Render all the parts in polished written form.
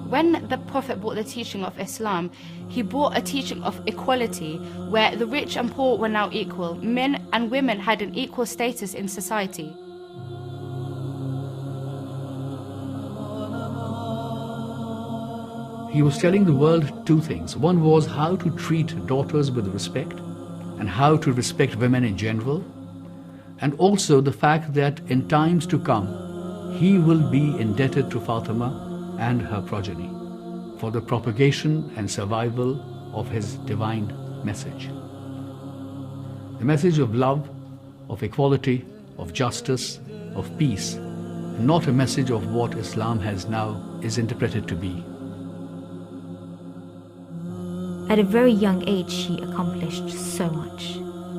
when the Prophet brought the teaching of Islam, he brought a teaching of equality, where the rich and poor were now equal. Men and women had an equal status in society. He was telling the world two things. One was how to treat daughters with respect and how to respect women in general, and also the fact that in times to come, he will be indebted to Fatima and her progeny for the propagation and survival of his divine message. The message of love, of equality, of justice, of peace, not a message of what Islam has now is interpreted to be. At a very young age, she accomplished so much.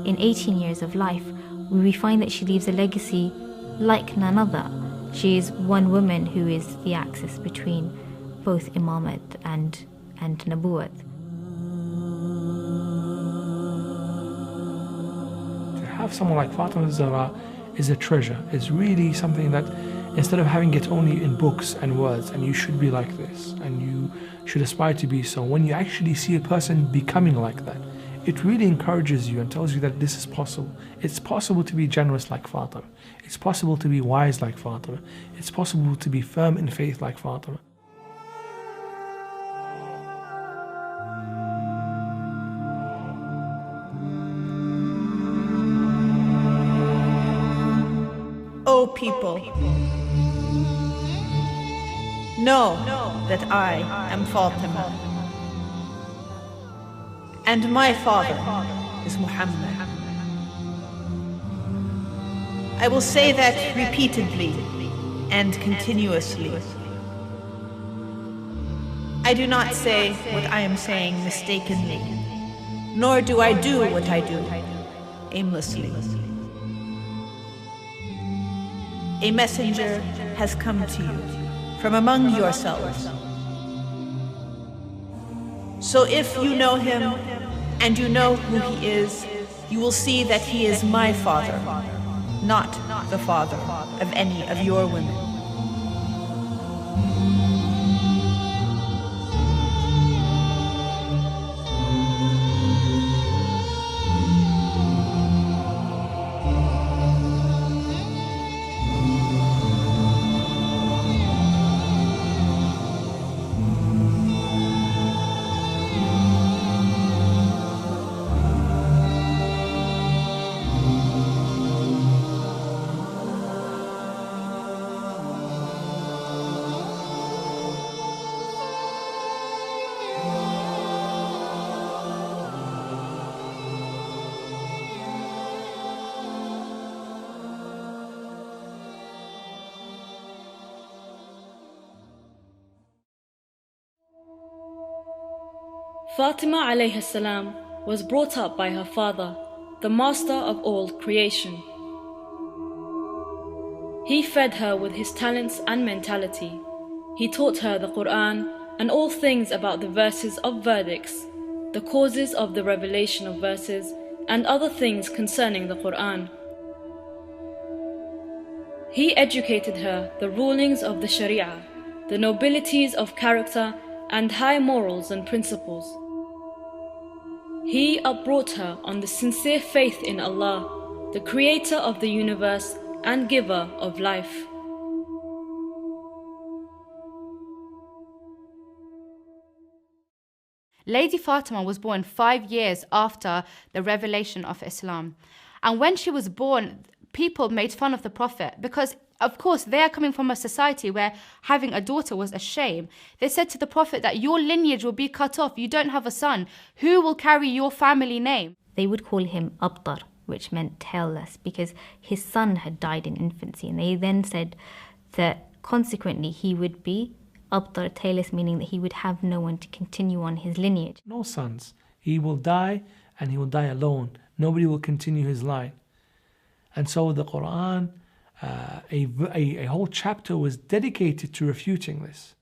In 18 years of life, we find that she leaves a legacy like none other. She is one woman who is the axis between both imamat and nabuwat. To have someone like Fatima Zahra is a treasure. It's really something that, instead of having it only in books and words, and you should be like this, and you should aspire to be so, when you actually see a person becoming like that, it really encourages you and tells you that this is possible. It's possible to be generous like Fatima. It's possible to be wise like Fatima. It's possible to be firm in faith like Fatima. O people, know that I am Fatima, and my father is Muhammad. I will say that repeatedly and continuously. I do not say what I am saying mistakenly, nor do I do what I do aimlessly. A messenger has come to you from among yourselves. So if you know him and you know who he is, you will see that he is my father, not the father of any of your women. Fatima alayhi salam was brought up by her father, the master of all creation. He fed her with his talents and mentality. He taught her the Quran and all things about the verses of verdicts, the causes of the revelation of verses, and other things concerning the Quran. He educated her the rulings of the Sharia, the nobilities of character, and high morals and principles. He upbrought her on the sincere faith in Allah, the creator of the universe and giver of life. Lady Fatima was born 5 years after the revelation of Islam. And when she was born, people made fun of the Prophet because, of course, they are coming from a society where having a daughter was a shame. They said to the Prophet that your lineage will be cut off. You don't have a son. Who will carry your family name? They would call him Abtar, which meant tailless, because his son had died in infancy. And they then said that consequently he would be Abtar, tailless, meaning that he would have no one to continue on his lineage. No sons. He will die, and he will die alone. Nobody will continue his line. And so the Quran, a whole chapter was dedicated to refuting this.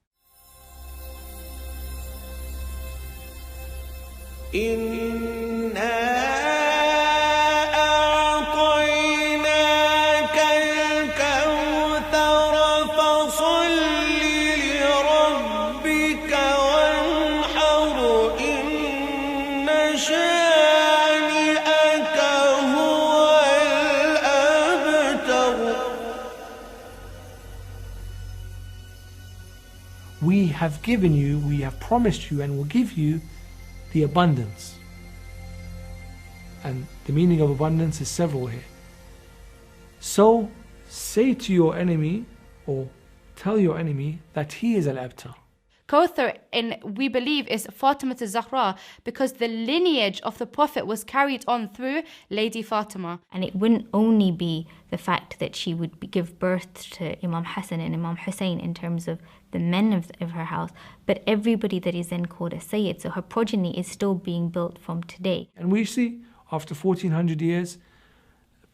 we have given you, we have promised you and will give you the abundance. And the meaning of abundance is several here. So say to your enemy, or tell your enemy, that he is al-abtar. Kauthar, we believe, is Fatima Zahra because the lineage of the Prophet was carried on through Lady Fatima. And it wouldn't only be the fact that she would give birth to Imam Hassan and Imam Hussein in terms of the men of her house, but everybody that is then called a Sayyid. So her progeny is still being built from today. And we see, after 1400 years,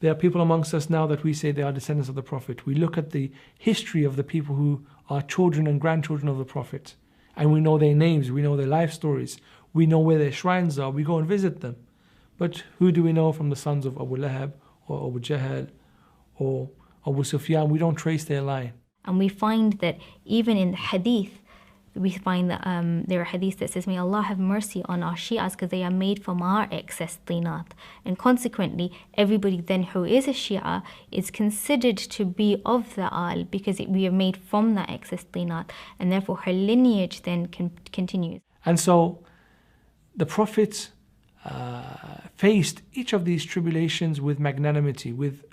there are people amongst us now that we say they are descendants of the Prophet. We look at the history of the people who are children and grandchildren of the Prophet. And we know their names, we know their life stories, we know where their shrines are, we go and visit them. But who do we know from the sons of Abu Lahab or Abu Jahl or Abu Sufyan? We don't trace their line. And we find that even in the hadith, we find that there are hadiths that says, may Allah have mercy on our Shi'as because they are made from our excess tinat. And consequently, everybody then who is a Shi'a is considered to be of the Al because we are made from that excess tinat. And therefore her lineage then continues. And so the Prophet faced each of these tribulations with magnanimity, with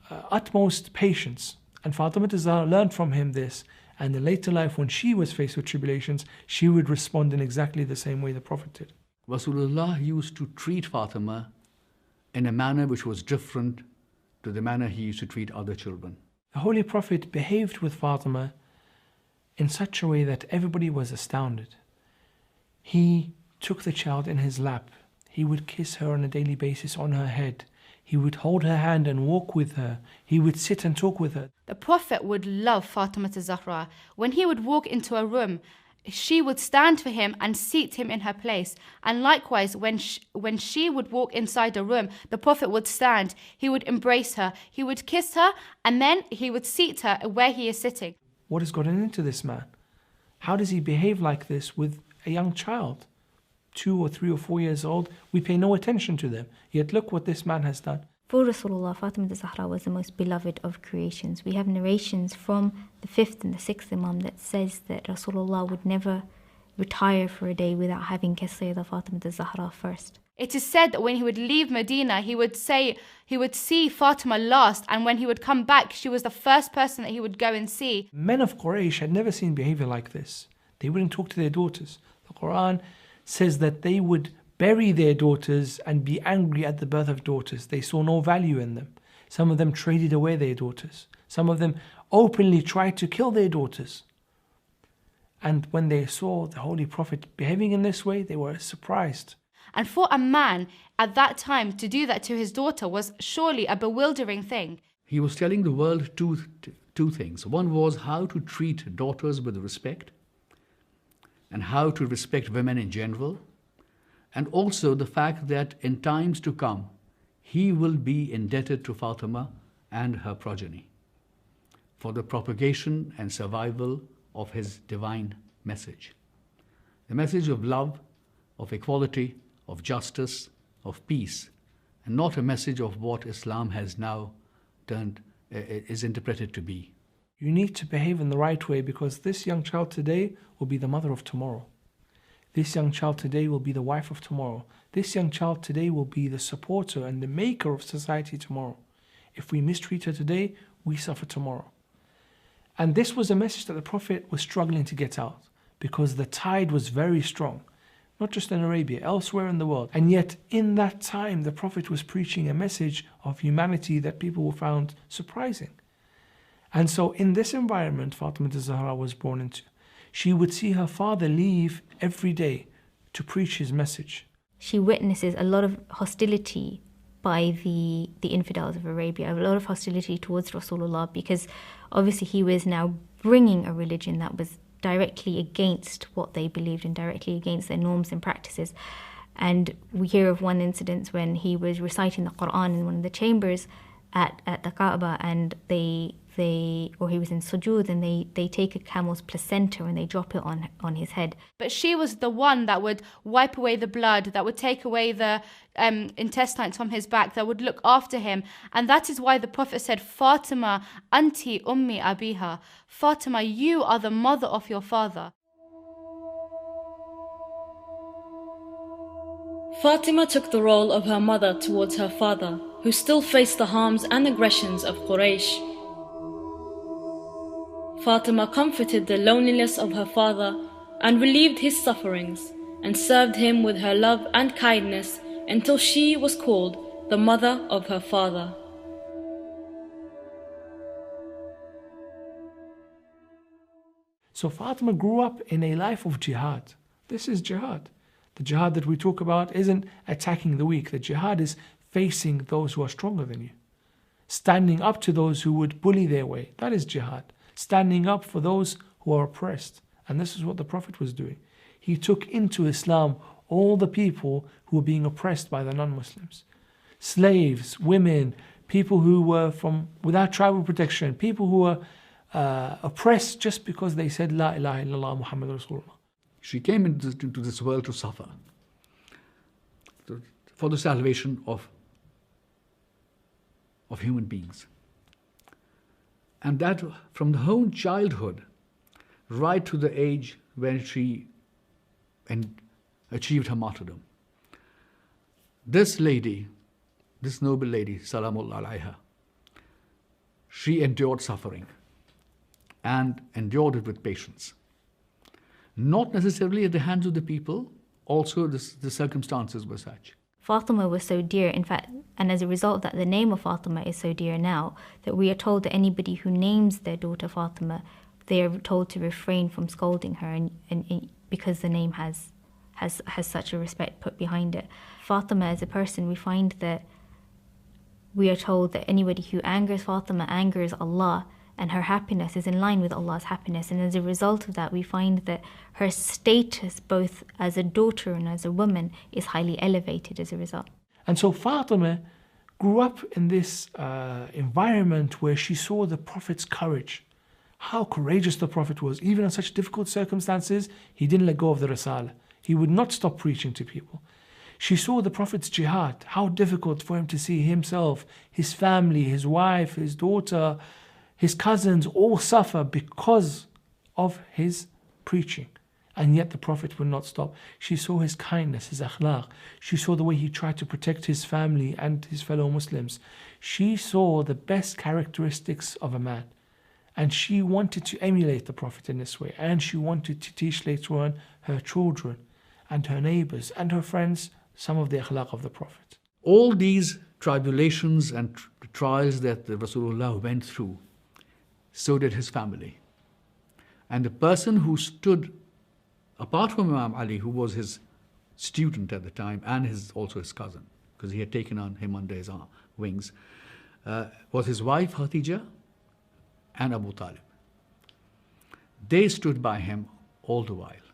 utmost patience. And Fatima Zahra learned from him this. And in later life, when she was faced with tribulations, she would respond in exactly the same way the Prophet did. Rasulullah used to treat Fatima in a manner which was different to the manner he used to treat other children. The Holy Prophet behaved with Fatima in such a way that everybody was astounded. He took the child in his lap. He would kiss her on a daily basis on her head. He would hold her hand and walk with her. He would sit and talk with her. The Prophet would love Fatima Zahra. When he would walk into a room, she would stand for him and seat him in her place. And likewise, when she would walk inside a room, the Prophet would stand. He would embrace her. He would kiss her, and then he would seat her where he is sitting. What has gotten into this man? How does he behave like this with a young child? 2 or 3 or 4 years old, we pay no attention to them. Yet look what this man has done. For Rasulullah, Fatima Zahra was the most beloved of creations. We have narrations from the 5th and the 6th Imam that says that Rasulullah would never retire for a day without having kissed Sayyidah Fatima Zahra first. It is said that when he would leave Medina, he would see Fatima last, and when he would come back, she was the first person that he would go and see. Men of Quraysh had never seen behavior like this. They wouldn't talk to their daughters. The Quran says that they would bury their daughters and be angry at the birth of daughters. They saw no value in them. Some of them traded away their daughters. Some of them openly tried to kill their daughters. And when they saw the Holy Prophet behaving in this way, they were surprised. And for a man at that time to do that to his daughter was surely a bewildering thing. He was telling the world two things. One was how to treat daughters with respect, and how to respect women in general, and also the fact that in times to come, he will be indebted to Fatima and her progeny for the propagation and survival of his divine message. The message of love, of equality, of justice, of peace, and not a message of what Islam has now is interpreted to be. You need to behave in the right way because this young child today will be the mother of tomorrow. This young child today will be the wife of tomorrow. This young child today will be the supporter and the maker of society tomorrow. If we mistreat her today, we suffer tomorrow. And this was a message that the Prophet was struggling to get out because the tide was very strong, not just in Arabia, elsewhere in the world. And yet in that time, the Prophet was preaching a message of humanity that people found surprising. And so in this environment Fatima Zahra was born into, she would see her father leave every day to preach his message. She witnesses a lot of hostility by the infidels of Arabia, a lot of hostility towards Rasulullah because obviously he was now bringing a religion that was directly against what they believed and directly against their norms and practices. And we hear of one incident when he was reciting the Quran in one of the chambers at the Kaaba, and they he was in sujood, and they take a camel's placenta and they drop it on his head. But she was the one that would wipe away the blood, that would take away the intestines from his back, that would look after him. And that is why the Prophet said, Fatima, anti ummi abiha. Fatima, you are the mother of your father. Fatima took the role of her mother towards her father, who still faced the harms and aggressions of Quraysh. Fatima comforted the loneliness of her father and relieved his sufferings, and served him with her love and kindness until she was called the mother of her father. So Fatima grew up in a life of jihad. This is jihad. The jihad that we talk about isn't attacking the weak. The jihad is facing those who are stronger than you. Standing up to those who would bully their way. That is jihad. Standing up for those who are oppressed. And this is what the Prophet was doing. He took into Islam all the people who were being oppressed by the non-Muslims. Slaves, women, people who were without tribal protection, people who were oppressed just because they said La ilaha illallah Muhammad Rasulullah. She came into this world to suffer, for the salvation of human beings. And that from her own childhood, right to the age when she achieved her martyrdom. This lady, this noble lady, Salamullah alayha, she endured suffering and endured it with patience. Not necessarily at the hands of the people, also the circumstances were such. Fatima was so dear, in fact, and as a result of that, the name of Fatima is so dear now that we are told that anybody who names their daughter Fatima, they are told to refrain from scolding her, and because the name has such a respect put behind it. Fatima as a person, we find that we are told that anybody who angers Fatima angers Allah, and her happiness is in line with Allah's happiness. And as a result of that, we find that her status, both as a daughter and as a woman, is highly elevated as a result. And so Fatima grew up in this environment where she saw the Prophet's courage. How courageous the Prophet was. Even in such difficult circumstances, he didn't let go of the Risalah. He would not stop preaching to people. She saw the Prophet's jihad, how difficult for him to see himself, his family, his wife, his daughter, his cousins all suffer because of his preaching. And yet the Prophet would not stop. She saw his kindness, his akhlaq. She saw the way he tried to protect his family and his fellow Muslims. She saw the best characteristics of a man. And she wanted to emulate the Prophet in this way. And she wanted to teach later on her children and her neighbors and her friends some of the akhlaq of the Prophet. All these tribulations and trials that the Rasulullah went through, so did his family. And the person who stood, apart from Imam Ali, who was his student at the time, and also his cousin, because he had taken him under his wings, was his wife Khadijah and Abu Thalib. They stood by him all the while.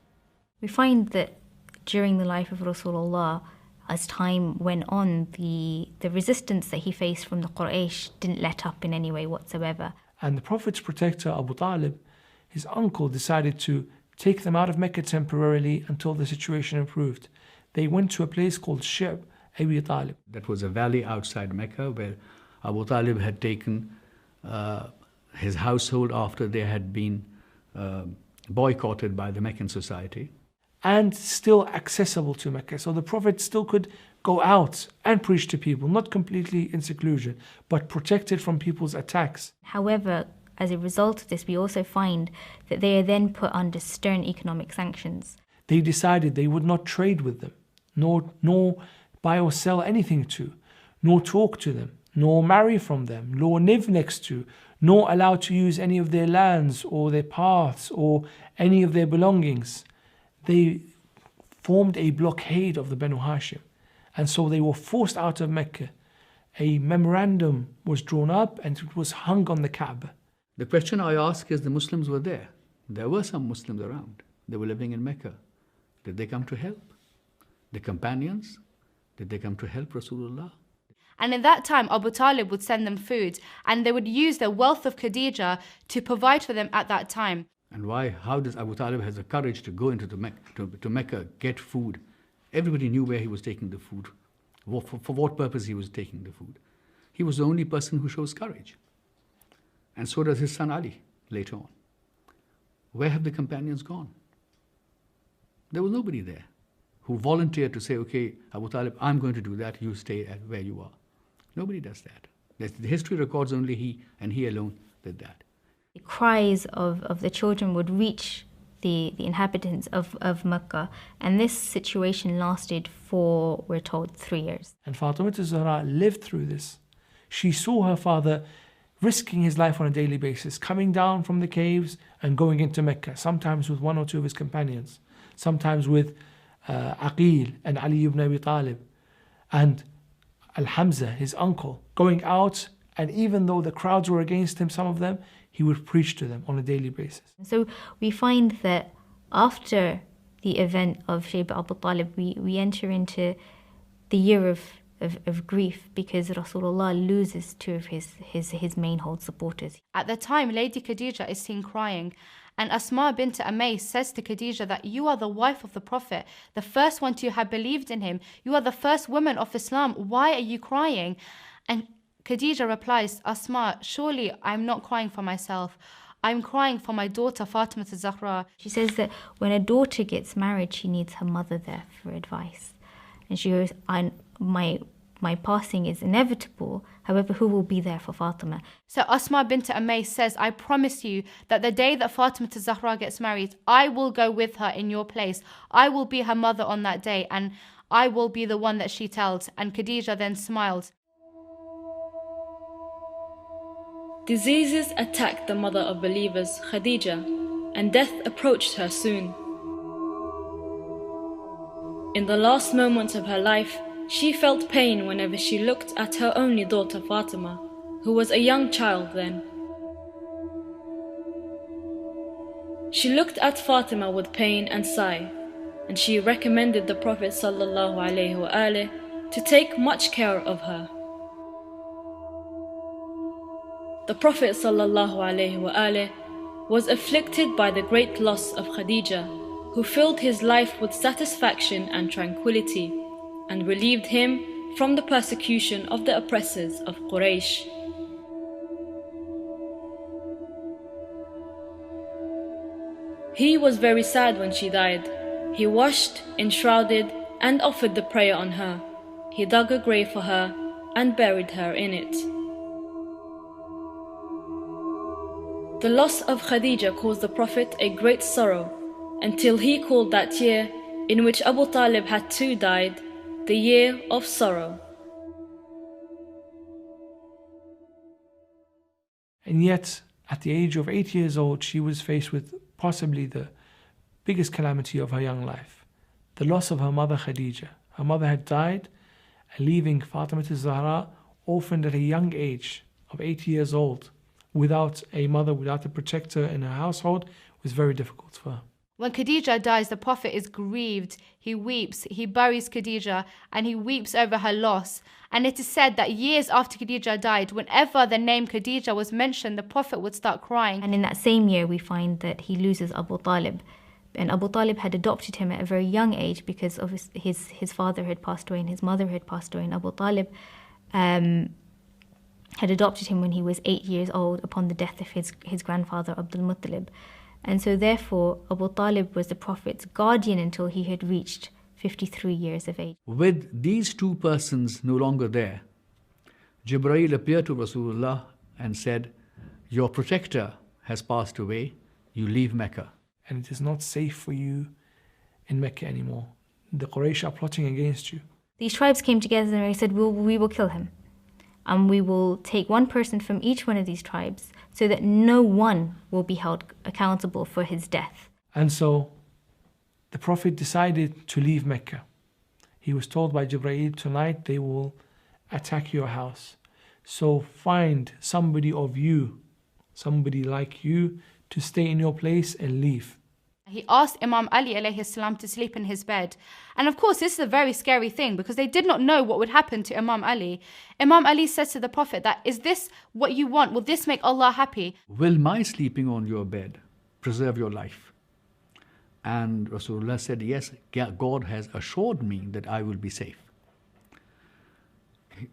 We find that during the life of Rasulullah, as time went on, the resistance that he faced from the Quraysh didn't let up in any way whatsoever. And the Prophet's protector, Abu Thalib, his uncle, decided to take them out of Mecca temporarily until the situation improved. They went to a place called Shib, Abu Thalib. That was a valley outside Mecca where Abu Thalib had taken his household after they had been boycotted by the Meccan society. And still accessible to Mecca. So the Prophet still could go out and preach to people, not completely in seclusion, but protected from people's attacks. However, as a result of this, we also find that they are then put under stern economic sanctions. They decided they would not trade with them, nor buy or sell anything to, nor talk to them, nor marry from them, nor live next to, nor allow to use any of their lands or their paths or any of their belongings. They formed a blockade of the Banu Hashim. And so they were forced out of Mecca. A memorandum was drawn up and it was hung on the Kaaba. The question I ask is, the Muslims were there. There were some Muslims around. They were living in Mecca. Did they come to help? The companions? Did they come to help Rasulullah? And in that time, Abu Thalib would send them food, and they would use the wealth of Khadijah to provide for them at that time. And why? How does Abu Thalib has the courage to go into to Mecca, get food? Everybody knew where he was taking the food, for what purpose he was taking the food. He was the only person who shows courage. And so does his son Ali later on. Where have the companions gone? There was nobody there who volunteered to say, okay, Abu Thalib, I'm going to do that, you stay at where you are. Nobody does that. The history records only he, and he alone, did that. The cries of the children would reach the inhabitants of Mecca, and this situation lasted for, we're told, 3 years. And Fatima Zahra lived through this. She saw her father risking his life on a daily basis, coming down from the caves and going into Mecca, sometimes with one or two of his companions, sometimes with Aqil and Ali ibn Abi Talib, and Hamzah, his uncle, going out, and even though the crowds were against him, some of them, he would preach to them on a daily basis. So we find that after the event of Shayba Abu Talib, we enter into the year of grief, because Rasulullah loses two of his main hold supporters. At the time, Lady Khadijah is seen crying, and Asma bint Umayyah says to Khadijah that you are the wife of the Prophet, the first one to have believed in him. You are the first woman of Islam. Why are you crying? And Khadijah replies, Asma, surely I'm not crying for myself. I'm crying for my daughter Fatima Zahra. She says that when a daughter gets married, she needs her mother there for advice. And she goes, my passing is inevitable, however, who will be there for Fatima? So Asma bint Umayyah says, I promise you that the day that Fatima Zahra gets married, I will go with her in your place. I will be her mother on that day, and I will be the one that she tells. And Khadijah then smiled. Diseases attacked the mother of believers, Khadijah, and death approached her soon. In the last moments of her life, she felt pain whenever she looked at her only daughter Fatima, who was a young child then. She looked at Fatima with pain and sigh, and she recommended the Prophet ﷺ to take much care of her. The Prophet ﷺ was afflicted by the great loss of Khadijah, who filled his life with satisfaction and tranquility, and relieved him from the persecution of the oppressors of Quraysh. He was very sad when she died. He washed, enshrouded, and offered the prayer on her. He dug a grave for her and buried her in it. The loss of Khadijah caused the Prophet a great sorrow, until he called that year in which Abu Thalib had too died, the year of sorrow. And yet, at the age of 8 years old, she was faced with possibly the biggest calamity of her young life, the loss of her mother Khadijah. Her mother had died, leaving Fatima Zahra orphaned at a young age of 8 years old, without a mother, without a protector in her household, was very difficult for her. When Khadijah dies, the Prophet is grieved. He weeps. He buries Khadijah, and he weeps over her loss. And it is said that years after Khadijah died, whenever the name Khadijah was mentioned, the Prophet would start crying. And in that same year, we find that he loses Abu Thalib. And Abu Thalib had adopted him at a very young age because of his father had passed away and his mother had passed away. And Abu Thalib had adopted him when he was 8 years old upon the death of his grandfather Abdul Muttalib. And so therefore Abu Thalib was the Prophet's guardian until he had reached 53 years of age. With these two persons no longer there, Jibreel appeared to Rasulullah and said, your protector has passed away, you leave Mecca. And it is not safe for you in Mecca anymore. The Quraysh are plotting against you. These tribes came together and they said, we will kill him. And we will take one person from each one of these tribes so that no one will be held accountable for his death. And so the Prophet decided to leave Mecca. He was told by Jibreel, tonight they will attack your house. So find somebody of you, somebody like you, to stay in your place and leave. He asked Imam Ali alayhi salam to sleep in his bed. And of course, this is a very scary thing because they did not know what would happen to Imam Ali. Imam Ali says to the Prophet that, is this what you want? Will this make Allah happy? Will my sleeping on your bed preserve your life? And Rasulullah said, yes, God has assured me that I will be safe.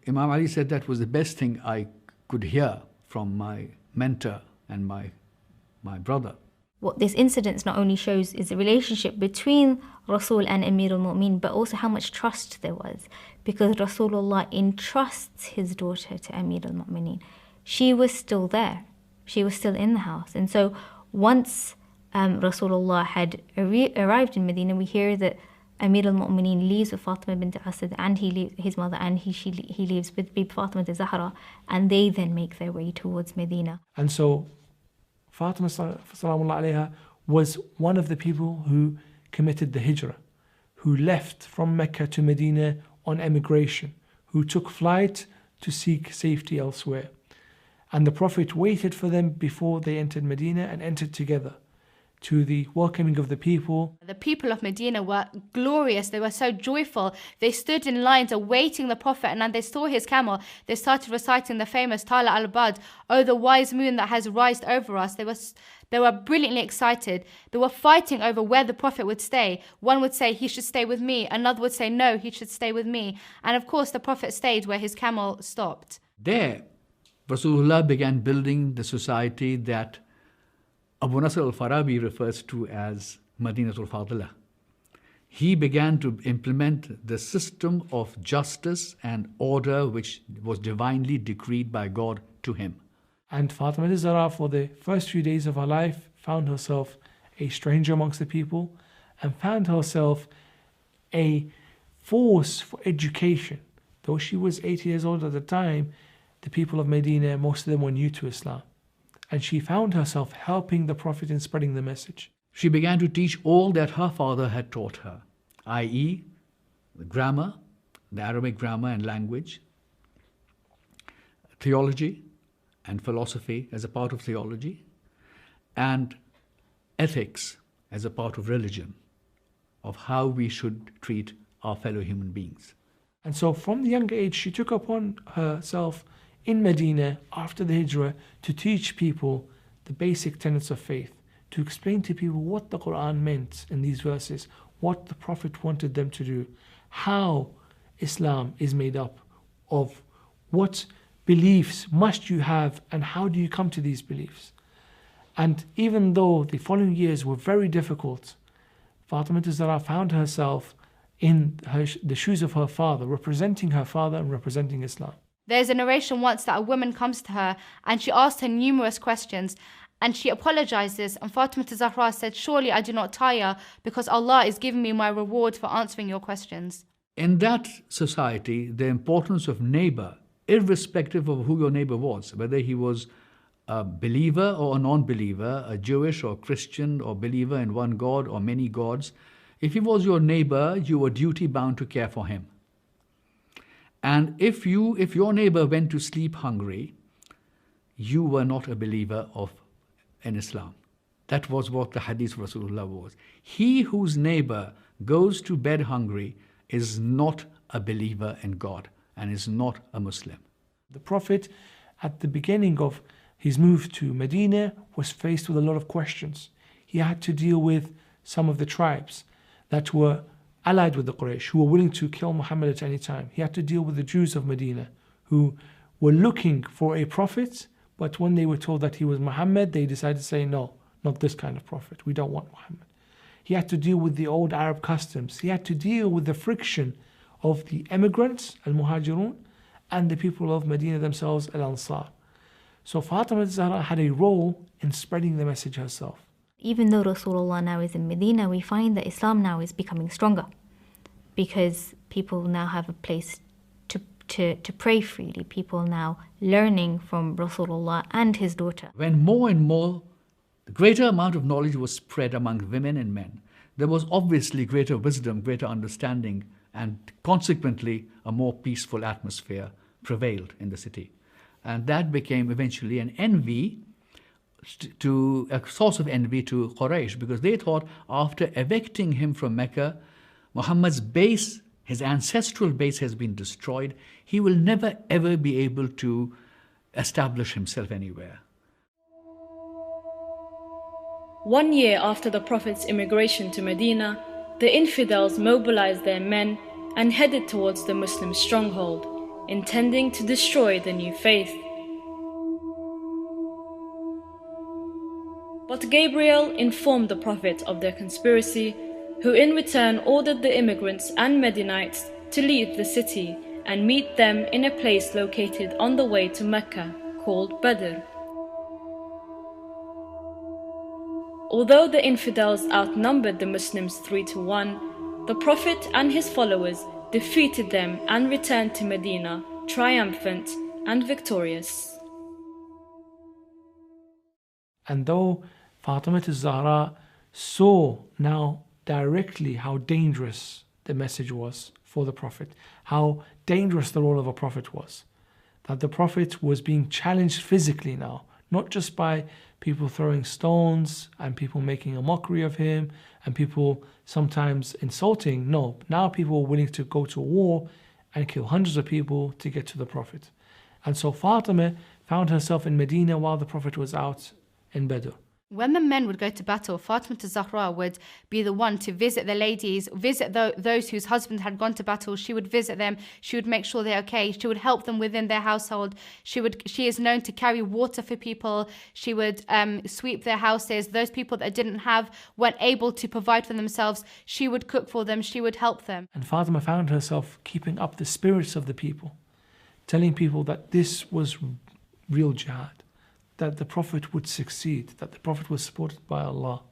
Imam Ali said that was the best thing I could hear from my mentor and my brother. What this incident not only shows is the relationship between Rasul and Amir al-Mu'min, but also how much trust there was, because Rasulullah entrusts his daughter to Amir al-Mu'minin. She was still there. She was still in the house. And so once Rasulullah had arrived in Medina, we hear that Amir al-Mu'minin leaves with Fatima bint Asad, and he leaves his mother, and he leaves with Fatima Zahra, and they then make their way towards Medina. And so Fatima salamullahi alayha was one of the people who committed the hijrah, who left from Mecca to Medina on emigration, who took flight to seek safety elsewhere. And the Prophet waited for them before they entered Medina and entered together to the welcoming of the people. The people of Medina were glorious. They were so joyful. They stood in lines awaiting the Prophet, and when they saw his camel, they started reciting the famous Tala al-Bad, "Oh, the wise moon that has rised over us." They were brilliantly excited. They were fighting over where the Prophet would stay. One would say, he should stay with me. Another would say, no, he should stay with me. And of course, the Prophet stayed where his camel stopped. There, Rasulullah began building the society that Abu Nasr al-Farabi refers to as Madinatul Fadilah. He began to implement the system of justice and order which was divinely decreed by God to him. And Fatima Zahra, for the first few days of her life, found herself a stranger amongst the people and found herself a force for education. Though she was 8 years old at the time, the people of Medina, most of them were new to Islam. And she found herself helping the Prophet in spreading the message. She began to teach all that her father had taught her, i.e., the grammar, the Arabic grammar and language, theology and philosophy as a part of theology, and ethics as a part of religion, of how we should treat our fellow human beings. And so from the young age, she took upon herself in Medina after the Hijrah to teach people the basic tenets of faith, to explain to people what the Quran meant in these verses, what the Prophet wanted them to do, how Islam is made up of, what beliefs must you have, and how do you come to these beliefs. And even though the following years were very difficult, Fatima Zahra found herself in the shoes of her father, representing her father and representing Islam. There's a narration once that a woman comes to her and she asked her numerous questions, and she apologizes, and Fatima Zahra said, surely I do not tire, because Allah is giving me my reward for answering your questions. In that society, the importance of neighbor, irrespective of who your neighbor was, whether he was a believer or a non-believer, a Jewish or Christian or believer in one God or many gods, if he was your neighbor, you were duty bound to care for him. And if your neighbor went to sleep hungry, you were not a believer in Islam. That was what the hadith of Rasulullah was. He whose neighbor goes to bed hungry is not a believer in God and is not a Muslim. The Prophet, at the beginning of his move to Medina, was faced with a lot of questions. He had to deal with some of the tribes that were allied with the Quraysh, who were willing to kill Muhammad at any time. He had to deal with the Jews of Medina, who were looking for a prophet, but when they were told that he was Muhammad, they decided to say, no, not this kind of prophet. We don't want Muhammad. He had to deal with the old Arab customs. He had to deal with the friction of the emigrants, al-Muhajirun, and the people of Medina themselves, al-Ansar. So Fatima Zahra had a role in spreading the message herself. Even though Rasulullah now is in Medina, we find that Islam now is becoming stronger, because people now have a place to pray freely. People now learning from Rasulullah and his daughter. When more and more, the greater amount of knowledge was spread among women and men, there was obviously greater wisdom, greater understanding, and consequently a more peaceful atmosphere prevailed in the city. And that became eventually an envy a source of envy to Quraysh, because they thought after evicting him from Mecca, Muhammad's base, his ancestral base, has been destroyed. He will never ever be able to establish himself anywhere. 1 year after the Prophet's immigration to Medina, the infidels mobilized their men and headed towards the Muslim stronghold, intending to destroy the new faith. But Gabriel informed the Prophet of their conspiracy, who in return ordered the immigrants and Medinites to leave the city and meet them in a place located on the way to Mecca called Badr. Although the infidels outnumbered the Muslims 3-1, the Prophet and his followers defeated them and returned to Medina triumphant and victorious. And though Fatima al-Zahra saw now directly how dangerous the message was for the Prophet, how dangerous the role of a Prophet was, that the Prophet was being challenged physically now, not just by people throwing stones and people making a mockery of him and people sometimes insulting. No, now people were willing to go to war and kill hundreds of people to get to the Prophet. And so Fatima found herself in Medina while the Prophet was out in Badr. When the men would go to battle, Fatima al-Zahra would be the one to visit the ladies, visit those whose husbands had gone to battle. She would visit them. She would make sure they're okay. She would help them within their household. She is known to carry water for people. She would sweep their houses. Those people that weren't able to provide for themselves, she would cook for them. She would help them. And Fatima found herself keeping up the spirits of the people, telling people that this was real jihad, that the Prophet would succeed, that the Prophet was supported by Allah.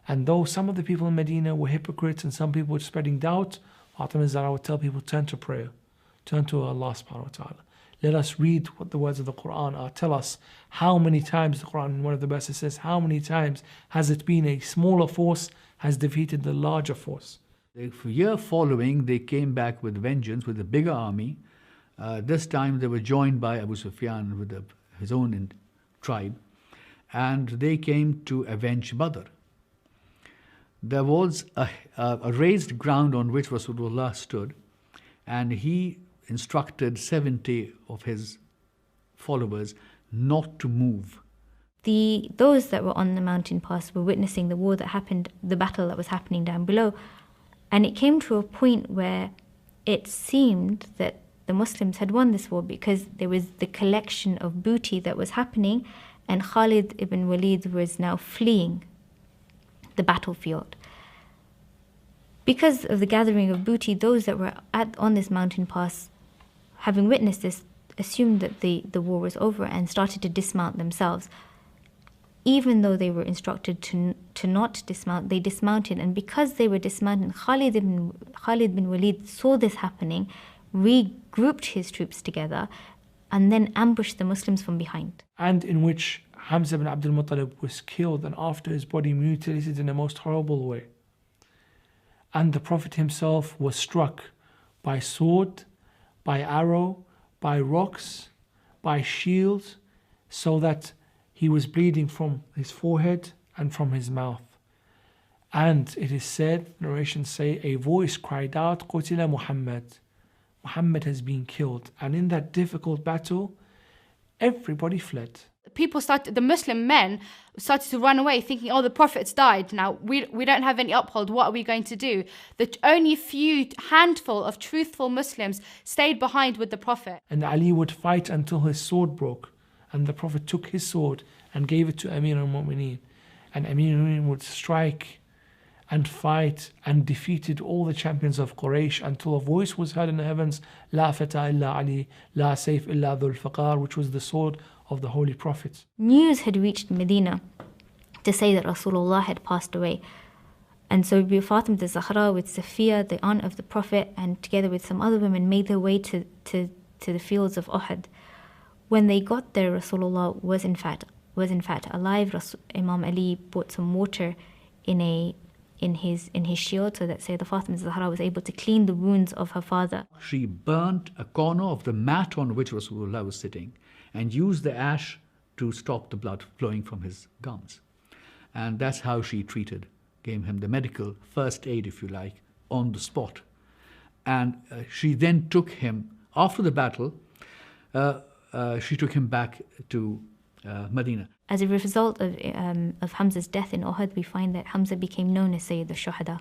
And though some of the people in Medina were hypocrites and some people were spreading doubt, Fatima al-Zahra would tell people, turn to prayer, turn to Allah subhanahu wa ta'ala. Let us read what the words of the Quran are. Tell us how many times the Quran, in one of the verses says, how many times has it been a smaller force has defeated the larger force. The year following, they came back with vengeance, with a bigger army. This time they were joined by Abu Sufyan with his own tribe, and they came to avenge Badr. There was a raised ground on which Rasulullah stood, and he instructed 70 of his followers not to move. Those that were on the mountain pass were witnessing the war that happened, the battle that was happening down below, and it came to a point where it seemed that the Muslims had won this war because there was the collection of booty that was happening, and Khalid ibn Walid was now fleeing the battlefield. Because of the gathering of booty, those that were on this mountain pass, having witnessed this, assumed that the war was over and started to dismount themselves. Even though they were instructed to not dismount, they dismounted, and because they were dismounted, Khalid bin Walid saw this happening, regrouped his troops together, and then ambushed the Muslims from behind. And in which Hamzah bin Abdul Muttalib was killed, and after his body mutilated in a most horrible way. And the Prophet himself was struck by sword, by arrow, by rocks, by shield, so that he was bleeding from his forehead and from his mouth. And it is said, narrations say, a voice cried out, "Qutila Muhammad." Muhammad has been killed. And in that difficult battle, everybody fled. The Muslim men started to run away thinking, oh, the Prophet's died. Now, we don't have any uphold. What are we going to do? Only handful of truthful Muslims stayed behind with the Prophet. And Ali would fight until his sword broke. And the Prophet took his sword and gave it to Amir al-Mu'mineen. And Amir al-Mu'mineen would strike and fight and defeated all the champions of Quraysh until a voice was heard in the heavens, La fata illa Ali, la sayf illa dhul faqar, which was the sword of the Holy Prophet. News had reached Medina to say that Rasulullah had passed away. And so Fatima al-Zahra with Safiya, the aunt of the Prophet, and together with some other women made their way to the fields of Uhud. When they got there, Rasulullah was in fact alive. Imam Ali brought some water in his shield, so that Sayyidah Fatima al-Zahra was able to clean the wounds of her father. She burnt a corner of the mat on which Rasulullah was sitting and used the ash to stop the blood flowing from his gums. And that's how she gave him the medical first aid, if you like, on the spot. And she then took him, after the battle, she took him back to Medina. As a result of Hamza's death in Uhud, we find that Hamza became known as Sayyidah Shuhada.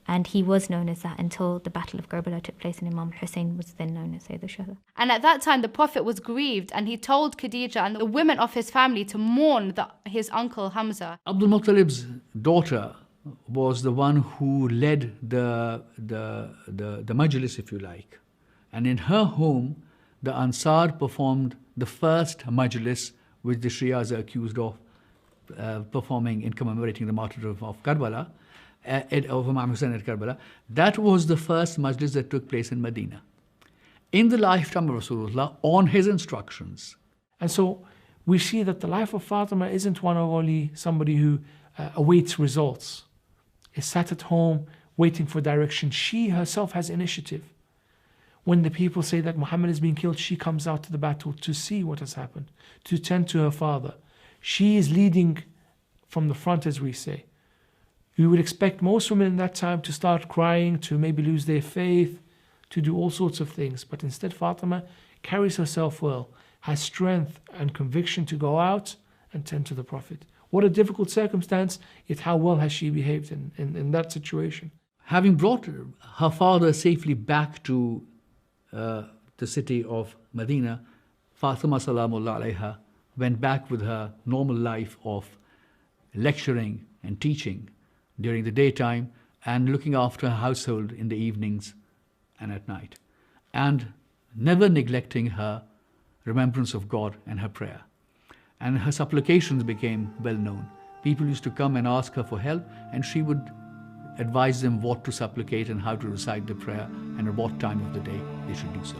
And he was known as that until the Battle of Karbala took place, and Imam Hussein was then known as Sayyidah Shuhada. And at that time, the Prophet was grieved, and he told Khadijah and the women of his family to mourn his uncle Hamza. Abdul Muttalib's daughter was the one who led the majlis, if you like. And in her home, the Ansar performed the first majlis which the Shias are accused of performing in commemorating the martyrdom of Karbala, of Imam Hussein at Karbala. That was the first majlis that took place in Medina, in the lifetime of Rasulullah, on his instructions. And so we see that the life of Fatima isn't one of only somebody who awaits results, is sat at home waiting for direction. She herself has initiative. When the people say that Muhammad is being killed, she comes out to the battle to see what has happened, to tend to her father. She is leading from the front, as we say. We would expect most women in that time to start crying, to maybe lose their faith, to do all sorts of things. But instead, Fatima carries herself well, has strength and conviction to go out and tend to the Prophet. What a difficult circumstance, yet how well has she behaved in that situation. Having brought her father safely back to the city of Medina, Fatima Salamullah alayha went back with her normal life of lecturing and teaching during the daytime and looking after her household in the evenings and at night, and never neglecting her remembrance of God and her prayer. And her supplications became well known. People used to come and ask her for help, and she would advise them what to supplicate and how to recite the prayer and at what time of the day they should do so.